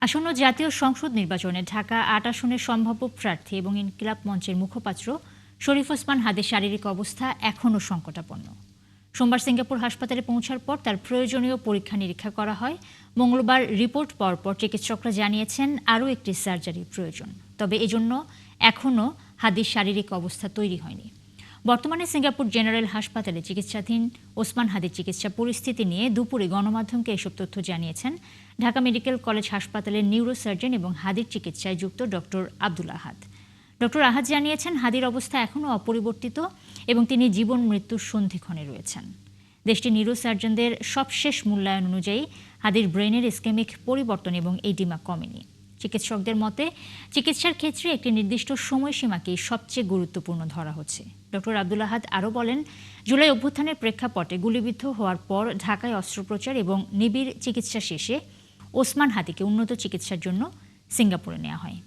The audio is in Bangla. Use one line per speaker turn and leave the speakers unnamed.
আসন্ন জাতীয় সংসদ নির্বাচনে ঢাকা ৮ আসনের সম্ভাব্য প্রার্থী এবং ইনকিলাব মঞ্চের মুখপাত্র শরীফ ওসমান হাদির শারীরিক অবস্থা এখনও সংকটাপন্ন। সোমবার সিঙ্গাপুর হাসপাতালে পৌঁছার পর তার প্রয়োজনীয় পরীক্ষা নিরীক্ষা করা হয়। মঙ্গলবার রিপোর্ট পাওয়ার পর চিকিৎসকরা জানিয়েছেন আরও একটি সার্জারির প্রয়োজন, তবে এজন্য এখনও হাদির শারীরিক অবস্থা তৈরি হয়নি। বর্তমানে সিঙ্গাপুর জেনারেল হাসপাতালে চিকিৎসাধীন ওসমান হাদির চিকিৎসা পরিস্থিতি নিয়ে দুপুরে গণমাধ্যমকে এসব তথ্য জানিয়েছেন ঢাকা মেডিকেল কলেজ হাসপাতালের নিউরোসার্জন এবং হাদির চিকিৎসায় যুক্ত ডক্টর আব্দুল আহাদ। ডক্টর আহাদ জানিয়েছেন হাদির অবস্থা এখনও অপরিবর্তিত এবং তিনি জীবন মৃত্যুর সন্ধিক্ষণে রয়েছেন। দেশটির নিউরোসার্জনদের সবশেষ মূল্যায়ন অনুযায়ী হাদির ব্রেনের ইসকেমিক পরিবর্তন এবং এইডিমা কমেনি। চিকিৎসকদের মতে চিকিৎসার ক্ষেত্রে একটি নির্দিষ্ট সময়সীমাকেই সবচেয়ে গুরুত্বপূর্ণ ধরা হচ্ছে। ডক্টর আব্দুল আহাদ আরও বলেন, জুলাই অভ্যুত্থানের প্রেক্ষাপটে গুলিবিদ্ধ হওয়ার পর ঢাকায় অস্ত্রোপচার এবং নিবিড় চিকিৎসা শেষে ওসমান হাদিকে উন্নত চিকিৎসার জন্য সিঙ্গাপুরে নেওয়া হয়।